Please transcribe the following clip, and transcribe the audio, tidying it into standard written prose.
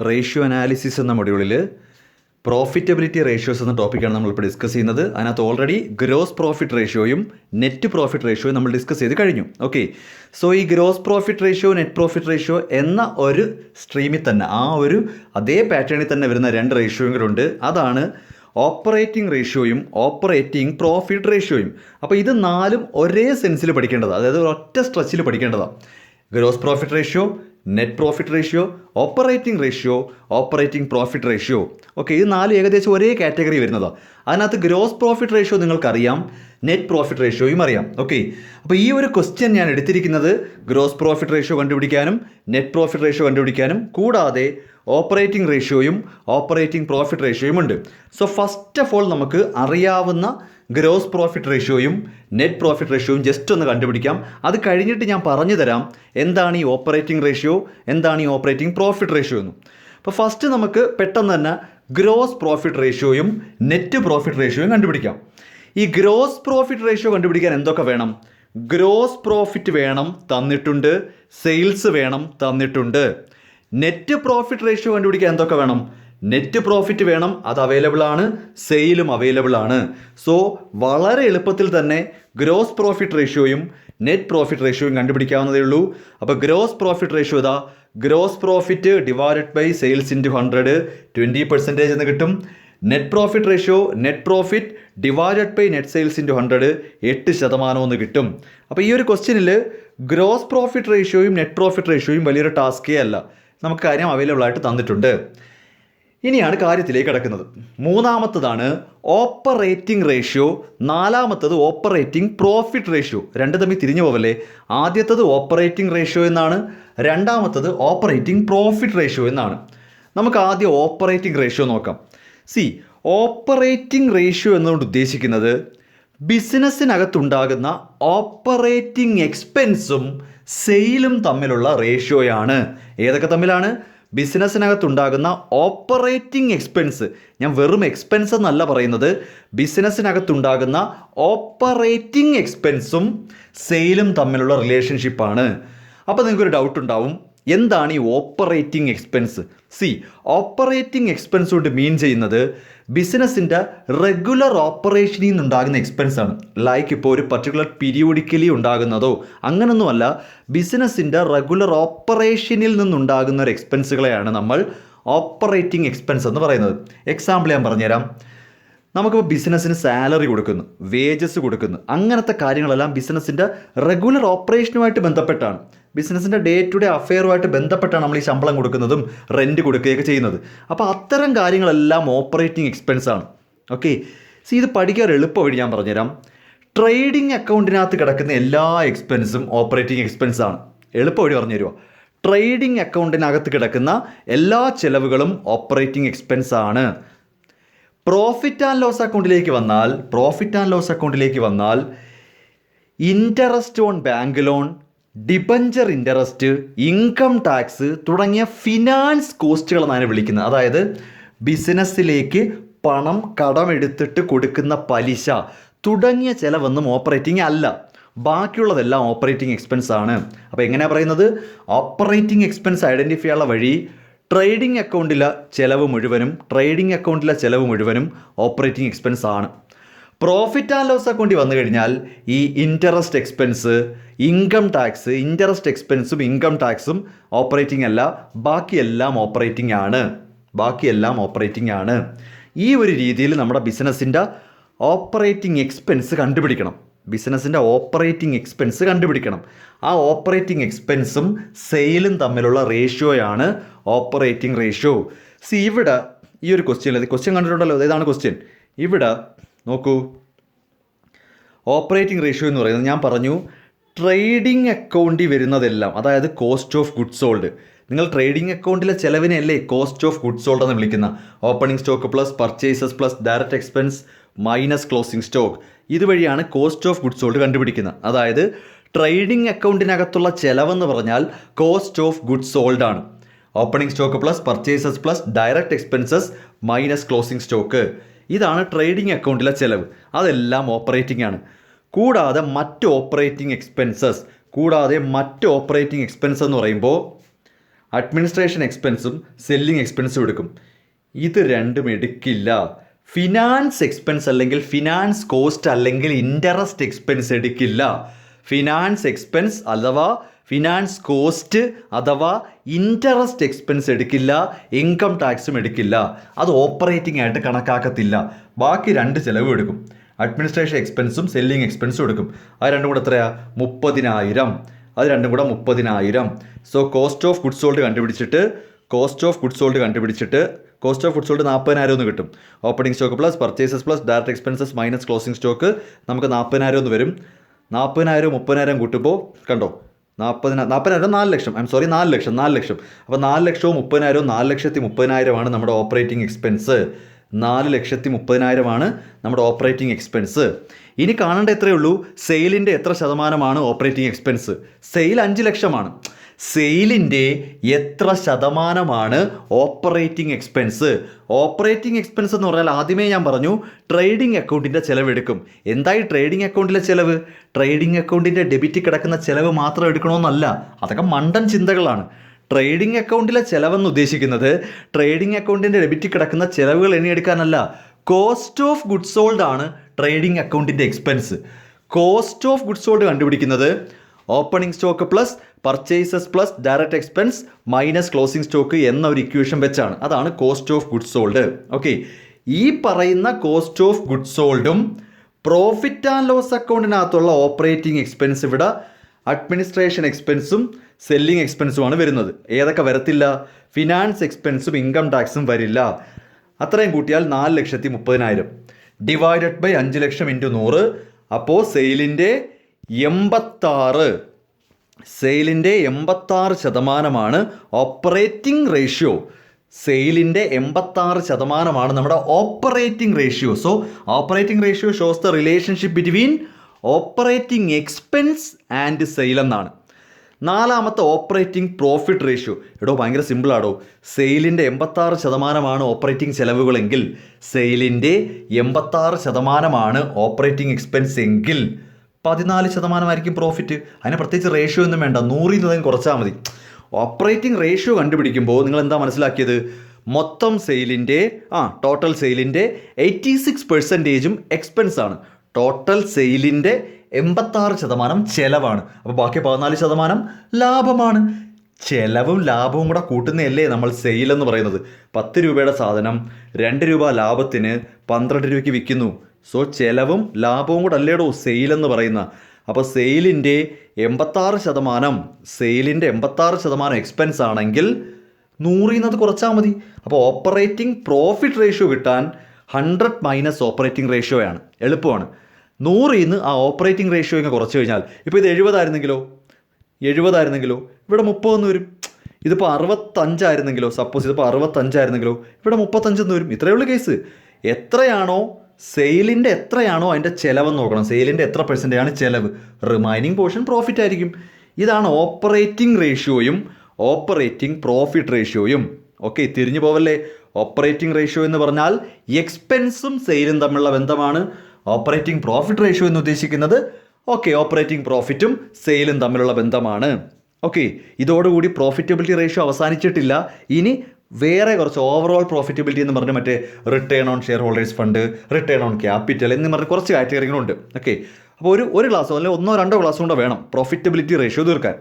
Ratio analysis എന്ന മൊഡ്യൂളിൽ profitability ratios എന്ന ടോപ്പിക്കാണ് നമ്മളിപ്പോൾ ഡിസ്കസ് ചെയ്യുന്നത്. അതിനകത്ത് ഓൾറെഡി ഗ്രോസ് പ്രോഫിറ്റ് റേഷ്യോയും നെറ്റ് പ്രോഫിറ്റ് റേഷ്യോയും നമ്മൾ ഡിസ്കസ് ചെയ്ത് കഴിഞ്ഞു. ഓക്കെ, സോ ഈ gross profit ratio, net profit ratio എന്ന ഒരു സ്ട്രീമിൽ തന്നെ അതേ പാറ്റേണിൽ തന്നെ വരുന്ന രണ്ട് റേഷ്യോകളുണ്ട്. അതാണ് ഓപ്പറേറ്റിംഗ് റേഷ്യോയും ഓപ്പറേറ്റിംഗ് പ്രോഫിറ്റ് റേഷ്യോയും. അപ്പോൾ ഇത് നാലും ഒരേ സെൻസിൽ പഠിക്കേണ്ടതാണ്, അതായത് ഒറ്റ സ്ട്രെച്ചിൽ പഠിക്കേണ്ടതാണ്. Gross profit ratio, net profit ratio, operating ratio, operating profit ratio. Okay, ഇത് നാലും ഏകദേശം ഒരേ കാറ്റഗറി വരുന്നതാണ്. അതിനകത്ത് ഗ്രോസ് പ്രോഫിറ്റ് റേഷ്യോ നിങ്ങൾക്കറിയാം, നെറ്റ് പ്രോഫിറ്റ് റേഷ്യോയും അറിയാം. ഓക്കെ, അപ്പോൾ ഈ ഒരു ക്വസ്റ്റ്യൻ ഞാൻ എടുത്തിരിക്കുന്നത് ഗ്രോസ് പ്രോഫിറ്റ് റേഷ്യോ കണ്ടുപിടിക്കാനും നെറ്റ് പ്രോഫിറ്റ് റേഷ്യോ കണ്ടുപിടിക്കാനും കൂടാതെ ഓപ്പറേറ്റിംഗ് റേഷ്യോയും ഓപ്പറേറ്റിംഗ് പ്രോഫിറ്റ് റേഷ്യോയും ഉണ്ട്. സോ ഫസ്റ്റ് ഓഫ് ഓൾ നമുക്ക് അറിയാവുന്ന ഗ്രോസ് പ്രോഫിറ്റ് റേഷ്യോയും നെറ്റ് പ്രോഫിറ്റ് റേഷ്യോയും ജസ്റ്റ് ഒന്ന് കണ്ടുപിടിക്കാം. അത് കഴിഞ്ഞിട്ട് ഞാൻ പറഞ്ഞു തരാം എന്താണ് ഈ ഓപ്പറേറ്റിംഗ് റേഷ്യോ, എന്താണ് ഈ ഓപ്പറേറ്റിംഗ് പ്രോഫിറ്റ് റേഷ്യോ എന്ന്. അപ്പോൾ ഫസ്റ്റ് നമുക്ക് പെട്ടെന്ന് തന്നെ ഗ്രോസ് പ്രോഫിറ്റ് റേഷ്യോയും നെറ്റ് പ്രോഫിറ്റ് റേഷ്യോയും കണ്ടുപിടിക്കാം. ഈ ഗ്രോസ് പ്രോഫിറ്റ് റേഷ്യോ കണ്ടുപിടിക്കാൻ എന്തൊക്കെ വേണം? ഗ്രോസ് പ്രോഫിറ്റ് വേണം, തന്നിട്ടുണ്ട്. സെയിൽസ് വേണം, തന്നിട്ടുണ്ട്. നെറ്റ് പ്രോഫിറ്റ് റേഷ്യോ കണ്ടുപിടിക്കാൻ എന്തൊക്കെ വേണം? നെറ്റ് പ്രോഫിറ്റ് വേണം, അത് അവൈലബിൾ ആണ്. സെയിലും അവൈലബിൾ ആണ്. സോ വളരെ എളുപ്പത്തിൽ തന്നെ ഗ്രോസ് പ്രോഫിറ്റ് റേഷ്യോയും നെറ്റ് പ്രോഫിറ്റ് റേഷ്യോയും കണ്ടുപിടിക്കാവുന്നതേ ഉള്ളൂ. അപ്പോൾ ഗ്രോസ് പ്രോഫിറ്റ് റേഷ്യോ ഇതാ, gross profit divided by sales into 100 20% എന്ന് കിട്ടും. Net profit ratio, net profit divided by net sales into 100 8% എന്ന് കിട്ടും. അപ്പോൾ ഈ ഒരു ക്വസ്റ്റ്യനിൽ ഗ്രോസ് പ്രോഫിറ്റ് റേഷ്യോയും നെറ്റ് പ്രോഫിറ്റ് റേഷ്യോയും വലിയൊരു ടാസ്കേ അല്ല, നമുക്ക് കാര്യം അവൈലബിൾ ആയിട്ട് തന്നിട്ടുണ്ട്. ഇനിയാണ് കാര്യത്തിലേക്ക് കിടക്കുന്നത്. മൂന്നാമത്തതാണ് ഓപ്പറേറ്റിംഗ് റേഷ്യോ, നാലാമത്തത് ഓപ്പറേറ്റിംഗ് പ്രോഫിറ്റ് റേഷ്യോ. രണ്ട് തമ്മിൽ തിരിഞ്ഞു പോവല്ലേ. ആദ്യത്തത് ഓപ്പറേറ്റിംഗ് റേഷ്യോ എന്നാണ്, രണ്ടാമത്തത് ഓപ്പറേറ്റിംഗ് പ്രോഫിറ്റ് റേഷ്യോ എന്നാണ്. നമുക്ക് ആദ്യം ഓപ്പറേറ്റിംഗ് റേഷ്യോ നോക്കാം. ഓപ്പറേറ്റിംഗ് റേഷ്യോ എന്നുകൊണ്ട് ഉദ്ദേശിക്കുന്നത് ബിസിനസ്സിനകത്തുണ്ടാകുന്ന ഓപ്പറേറ്റിംഗ് എക്സ്പെൻസും സെയിലും തമ്മിലുള്ള റേഷ്യോയാണ്. ഏതൊക്കെ തമ്മിലാണ്? ബിസിനസ്സിനകത്തുണ്ടാകുന്ന ഓപ്പറേറ്റിംഗ് എക്സ്പെൻസ്, ഞാൻ വെറും എക്സ്പെൻസ് എന്നല്ല പറയുന്നത്, ബിസിനസ്സിനകത്തുണ്ടാകുന്ന ഓപ്പറേറ്റിംഗ് എക്സ്പെൻസും സെയിലും തമ്മിലുള്ള റിലേഷൻഷിപ്പാണ്. അപ്പോൾ നിങ്ങൾക്കൊരു ഡൗട്ട് ഉണ്ടാവും, എന്താണ് ഈ ഓപ്പറേറ്റിംഗ് എക്സ്പെൻസ്? ഓപ്പറേറ്റിംഗ് എക്സ്പെൻസ് കൊണ്ട് മീൻ ചെയ്യുന്നത് ബിസിനസ്സിൻ്റെ റെഗുലർ ഓപ്പറേഷനിൽ നിന്നുണ്ടാകുന്ന എക്സ്പെൻസാണ്. ലൈക്ക് ഇപ്പോൾ ഒരു പർട്ടിക്കുലർ പീരിയോഡിക്കലി ഉണ്ടാകുന്നതോ അങ്ങനൊന്നുമല്ല, ബിസിനസ്സിൻ്റെ റെഗുലർ ഓപ്പറേഷനിൽ നിന്നുണ്ടാകുന്ന ഒരു എക്സ്പെൻസുകളെയാണ് നമ്മൾ ഓപ്പറേറ്റിംഗ് എക്സ്പെൻസ് എന്ന് പറയുന്നത്. എക്സാമ്പിൾ ഞാൻ പറഞ്ഞുതരാം. നമുക്കിപ്പോൾ ബിസിനസ്സിന് സാലറി കൊടുക്കുന്നു, വേജസ് കൊടുക്കുന്നു, അങ്ങനത്തെ കാര്യങ്ങളെല്ലാം ബിസിനസ്സിൻ്റെ റെഗുലർ ഓപ്പറേഷനുമായിട്ട് ബന്ധപ്പെട്ടാണ്, ബിസിനസ്സിൻ്റെ ഡേ ടു ഡേ അഫെയറുമായിട്ട് ബന്ധപ്പെട്ടാണ് നമ്മൾ ഈ ശമ്പളം കൊടുക്കുന്നതും റെൻറ്റ് കൊടുക്കുകയൊക്കെ ചെയ്യുന്നത്. അപ്പോൾ അത്തരം കാര്യങ്ങളെല്ലാം ഓപ്പറേറ്റിംഗ് എക്സ്പെൻസ് ആണ്. ഓക്കെ, ഇത് പഠിക്കാൻ എളുപ്പ വഴി ഞാൻ പറഞ്ഞുതരാം. ട്രേഡിംഗ് അക്കൗണ്ടിനകത്ത് കിടക്കുന്ന എല്ലാ എക്സ്പെൻസും ഓപ്പറേറ്റിംഗ് എക്സ്പെൻസ് ആണ്. എളുപ്പ വഴി പറഞ്ഞു തരുമോ? ട്രേഡിംഗ് അക്കൗണ്ടിനകത്ത് കിടക്കുന്ന എല്ലാ ചെലവുകളും ഓപ്പറേറ്റിംഗ് എക്സ്പെൻസ് ആണ്. പ്രോഫിറ്റ് ആൻഡ് ലോസ് അക്കൗണ്ടിലേക്ക് വന്നാൽ interest on bank loan, debenture interest, income tax തുടങ്ങിയ ഫിനാൻസ് കോസ്റ്റുകൾ എന്നാണ് വിളിക്കുന്നത്. അതായത് ബിസിനസ്സിലേക്ക് പണം കടമെടുത്തിട്ട് കൊടുക്കുന്ന പലിശ തുടങ്ങിയ ചിലവൊന്നും ഓപ്പറേറ്റിംഗ് അല്ല, ബാക്കിയുള്ളതെല്ലാം ഓപ്പറേറ്റിംഗ് എക്സ്പെൻസ് ആണ്. അപ്പോൾ എങ്ങനെയാണ് പറയുന്നത്? ഓപ്പറേറ്റിംഗ് എക്സ്പെൻസ് ഐഡൻറ്റിഫൈ ചെയ്യാനുള്ള വഴി ട്രേഡിംഗ് അക്കൗണ്ടിലെ ചിലവ് മുഴുവനും ഓപ്പറേറ്റിംഗ് എക്സ്പെൻസ് ആണ്. പ്രോഫിറ്റ് ആൻഡ് ലോസ് അക്കൗണ്ടിൽ വന്നു കഴിഞ്ഞാൽ ഈ interest expense, income tax, interest എക്സ്പെൻസും ഇൻകം ടാക്സും ഓപ്പറേറ്റിംഗ് അല്ല, ബാക്കിയെല്ലാം ഓപ്പറേറ്റിംഗ് ആണ്. ഈ ഒരു രീതിയിൽ നമ്മുടെ ബിസിനസ്സിൻ്റെ ഓപ്പറേറ്റിംഗ് എക്സ്പെൻസ് കണ്ടുപിടിക്കണം. ആ ഓപ്പറേറ്റിംഗ് എക്സ്പെൻസും സെയിലും തമ്മിലുള്ള റേഷ്യോയാണ് ഓപ്പറേറ്റിംഗ് റേഷ്യോ. ഇവിടെ ഈ ഒരു ക്വസ്റ്റ്യൻ കണ്ടിട്ടുണ്ടല്ലോ, ഇതാണ് ക്വസ്റ്റ്യൻ. ഇവിടെ നോക്കൂ, ഓപ്പറേറ്റിംഗ് റേഷ്യോ എന്ന് പറയുന്നത് ഞാൻ പറഞ്ഞു ട്രേഡിംഗ് അക്കൗണ്ടിൽ വരുന്നതെല്ലാം, അതായത് കോസ്റ്റ് ഓഫ് ഗുഡ്സ് സോൾഡ്. നിങ്ങൾ ട്രേഡിംഗ് അക്കൗണ്ടിലെ ചിലവിനെയല്ലേ കോസ്റ്റ് ഓഫ് ഗുഡ്സ് സോൾഡ് എന്ന് വിളിക്കുന്ന? Opening stock plus purchases plus direct expense minus closing stock, ഇതുവഴിയാണ് കോസ്റ്റ് ഓഫ് ഗുഡ്സ് സോൾഡ് കണ്ടുപിടിക്കുന്നത്. അതായത് ട്രേഡിംഗ് അക്കൗണ്ടിനകത്തുള്ള ചിലവെന്ന് പറഞ്ഞാൽ കോസ്റ്റ് ഓഫ് ഗുഡ്സ് സോൾഡ് ആണ്. Opening stock plus purchases plus direct expenses minus closing stock, ഇതാണ് ട്രേഡിംഗ് അക്കൗണ്ടിലെ ചിലവ്. അതെല്ലാം ഓപ്പറേറ്റിംഗ് ആണ്. കൂടാതെ മറ്റ് ഓപ്പറേറ്റിംഗ് എക്സ്പെൻസസ് എന്ന് പറയുമ്പോൾ അഡ്മിനിസ്ട്രേഷൻ എക്സ്പെൻസും സെല്ലിംഗ് എക്സ്പെൻസും എടുക്കും. ഇത് രണ്ടും എടുക്കില്ല. ഫിനാൻസ് എക്സ്പെൻസ് അല്ലെങ്കിൽ ഫിനാൻസ് കോസ്റ്റ് അല്ലെങ്കിൽ ഇൻട്രസ്റ്റ് എക്സ്പെൻസ് എടുക്കില്ല. ഫിനാൻസ് എക്സ്പെൻസ് അഥവാ ഫിനാൻസ് കോസ്റ്റ് അഥവാ ഇൻട്രസ്റ്റ് എക്സ്പെൻസ് എടുക്കില്ല. ഇൻകം ടാക്സും എടുക്കില്ല. അത് ഓപ്പറേറ്റിംഗ് ആയിട്ട് കണക്കാക്കത്തില്ല. ബാക്കി രണ്ട് ചിലവും എടുക്കും. അഡ്മിനിസ്ട്രേഷൻ എക്സ്പെൻസും സെല്ലിംഗ് എക്സ്പെൻസും എടുക്കും. അത് രണ്ടും കൂടെ എത്രയാണ്? 30,000. അത് രണ്ടും കൂടെ 30,000. So cost of goods sold കണ്ടുപിടിച്ചിട്ട് കോസ്റ്റ് ഓഫ് ഗുഡ്സ് സോൾഡ് 40,000 എന്ന് കിട്ടും. Opening stock plus purchases plus direct expenses minus closing stock നമുക്ക് 40,000 എന്ന് വരും. 40,000 30,000 കൂട്ടുമ്പോൾ കണ്ടോ 40,000 4 ലക്ഷം. 4 ലക്ഷം. അപ്പോൾ 4 ലക്ഷവും 30,000 4,30,000 നമ്മുടെ ഓപ്പറേറ്റിംഗ് എക്സ്പെൻസ്. 4,30,000 നമ്മുടെ ഓപ്പറേറ്റിംഗ് എക്സ്പെൻസ്. ഇനി കാണേണ്ട എത്രയേ ഉള്ളൂ? സെയിലിൻ്റെ എത്ര ശതമാനമാണ് ഓപ്പറേറ്റിംഗ് എക്സ്പെൻസ്? സെയിൽ 5 ലക്ഷമാണ്. സെയിലിൻ്റെ എത്ര ശതമാനമാണ് ഓപ്പറേറ്റിംഗ് എക്സ്പെൻസ്? ഓപ്പറേറ്റിംഗ് എക്സ്പെൻസ് എന്ന് പറഞ്ഞാൽ ആദ്യമേ ഞാൻ പറഞ്ഞു ട്രേഡിംഗ് അക്കൗണ്ടിൻ്റെ ചിലവെടുക്കും. എന്തായി ട്രേഡിംഗ് അക്കൗണ്ടിലെ ചിലവ്? ട്രേഡിംഗ് അക്കൗണ്ടിൻ്റെ ഡെബിറ്റ് കിടക്കുന്ന ചിലവ് മാത്രം എടുക്കണമെന്നല്ല. അതൊക്കെ മണ്ടൻ ചിന്തകളാണ്. ട്രേഡിംഗ് അക്കൗണ്ടിലെ ചിലവെന്ന് ഉദ്ദേശിക്കുന്നത് ട്രേഡിംഗ് അക്കൗണ്ടിൻ്റെ ഡെബിറ്റ് കിടക്കുന്ന ചിലവുകൾ എണ്ണിയെടുക്കാനല്ല. കോസ്റ്റ് ഓഫ് ഗുഡ്സ് സോൾഡ് ആണ് ട്രേഡിംഗ് അക്കൗണ്ടിൻ്റെ expense. Cost of goods sold കണ്ടുപിടിക്കുന്നത് opening stock plus purchases plus direct expense minus closing stock എന്ന ഒരു ഇക്വേഷൻ വെച്ചാണ്. അതാണ് cost of goods sold. Okay, ഈ പറയുന്ന കോസ്റ്റ് ഓഫ് ഗുഡ്സ് സോൾഡും പ്രോഫിറ്റ് ആൻഡ് ലോസ് അക്കൗണ്ടിനകത്തുള്ള ഓപ്പറേറ്റിംഗ് എക്സ്പെൻസ് ഇവിടെ അഡ്മിനിസ്ട്രേഷൻ എക്സ്പെൻസും സെല്ലിംഗ് എക്സ്പെൻസുമാണ് വരുന്നത്. ഏതൊക്കെ വരത്തില്ല? ഫിനാൻസ് എക്സ്പെൻസും ഇൻകം ടാക്സും വരില്ല. അത്രയും കൂട്ടിയാൽ 4,30,000 ഡിവൈഡഡ് ബൈ 5 ലക്ഷം ഇൻറ്റു 100. അപ്പോൾ സെയിലിൻ്റെ 86% ഓപ്പറേറ്റിംഗ് റേഷ്യോ. സെയിലിൻ്റെ 86% നമ്മുടെ operating ratio. So operating ratio shows the relationship between operating expense and sale എന്നാണ്. നാലാമത്തെ ഓപ്പറേറ്റിംഗ് പ്രോഫിറ്റ് റേഷ്യോ. ഭയങ്കര സിമ്പിളാടോ. സെയിലിൻ്റെ 86% ഓപ്പറേറ്റിംഗ് ചെലവുകളെങ്കിൽ സെയിലിൻ്റെ 86% ഓപ്പറേറ്റിംഗ് എക്സ്പെൻസ് എങ്കിൽ 14% പ്രോഫിറ്റ്. അതിന് പ്രത്യേകിച്ച് റേഷ്യോ ഒന്നും വേണ്ട, 100 കുറച്ചാൽ മതി. ഓപ്പറേറ്റിംഗ് റേഷ്യോ കണ്ടുപിടിക്കുമ്പോൾ നിങ്ങൾ എന്താ മനസ്സിലാക്കിയത്? മൊത്തം സെയിലിൻ്റെ ടോട്ടൽ സെയിലിൻ്റെ 86% എക്സ്പെൻസ് ആണ്. ടോട്ടൽ സെയിലിൻ്റെ 86% ചെലവാണ്. അപ്പോൾ ബാക്കി 14% ലാഭമാണ്. ചെലവും ലാഭവും കൂടെ കൂട്ടുന്നതല്ലേ നമ്മൾ സെയിൽ എന്ന് പറയുന്നത്. 10 രൂപയുടെ സാധനം 2 രൂപ ലാഭത്തിന് 12 രൂപയ്ക്ക് വിൽക്കുന്നു. സോ ചെലവും ലാഭവും കൂടെ അല്ലേടോ സെയിൽ എന്ന് പറയുന്ന. അപ്പോൾ സെയിലിൻ്റെ 86% എക്സ്പെൻസ് ആണെങ്കിൽ 100 കുറച്ചാൽ മതി. അപ്പോൾ ഓപ്പറേറ്റിംഗ് പ്രോഫിറ്റ് റേഷ്യോ കിട്ടാൻ 100 മൈനസ് ഓപ്പറേറ്റിംഗ് റേഷ്യോയാണ്. എളുപ്പമാണ്. 100 ആ ഓപ്പറേറ്റിംഗ് റേഷ്യോ ഇങ്ങനെ കുറച്ച് കഴിഞ്ഞാൽ, ഇപ്പോൾ ഇത് 70 ആയിരുന്നെങ്കിലോ ഇവിടെ 30 എന്ന് വരും. ഇതിപ്പോൾ 65 ആയിരുന്നെങ്കിലോ, സപ്പോസ് ഇതിപ്പോൾ 65 ആയിരുന്നെങ്കിലോ ഇവിടെ 35 എന്ന് വരും. ഇത്രയേ ഉള്ളൂ കേസ്. എത്രയാണോ സെയിലിൻ്റെ അതിൻ്റെ ചിലവെന്ന് നോക്കണം. സെയിലിൻ്റെ എത്ര പെർസെൻറ്റേജാണ് ചിലവ്, റിമൈനിങ് പോർഷൻ പ്രോഫിറ്റ് ആയിരിക്കും. ഇതാണ് ഓപ്പറേറ്റിംഗ് റേഷ്യോയും ഓപ്പറേറ്റിംഗ് പ്രോഫിറ്റ് റേഷ്യോയും. ഓക്കെ, തിരിഞ്ഞു പോവല്ലേ. ഓപ്പറേറ്റിംഗ് റേഷ്യോ എന്ന് പറഞ്ഞാൽ എക്സ്പെൻസും സെയിലും തമ്മിലുള്ള ബന്ധമാണ്. ഓപ്പറേറ്റിംഗ് പ്രോഫിറ്റ് റേഷ്യോ എന്ന് ഉദ്ദേശിക്കുന്നത് ഓപ്പറേറ്റിംഗ് പ്രോഫിറ്റും സെയിലും തമ്മിലുള്ള ബന്ധമാണ്. ഓക്കെ, ഇതോടുകൂടി പ്രോഫിറ്റബിലിറ്റി റേഷ്യോ അവസാനിച്ചിട്ടില്ല. ഇനി വേറെ കുറച്ച് ഓവറോൾ പ്രോഫിറ്റബിലിറ്റി എന്ന് പറഞ്ഞ് മറ്റേ return on share holders fund, return on capital എന്ന് പറഞ്ഞ് കുറച്ച് കാറ്റഗറികളുണ്ട്. ഓക്കെ, അപ്പോൾ ഒരു ക്ലാസ്സോ അല്ലെങ്കിൽ 1-2 ക്ലാസ്സോ കൊണ്ട് വേണം പ്രോഫിറ്റബിലിറ്റി റേഷ്യോ തീർക്കാൻ.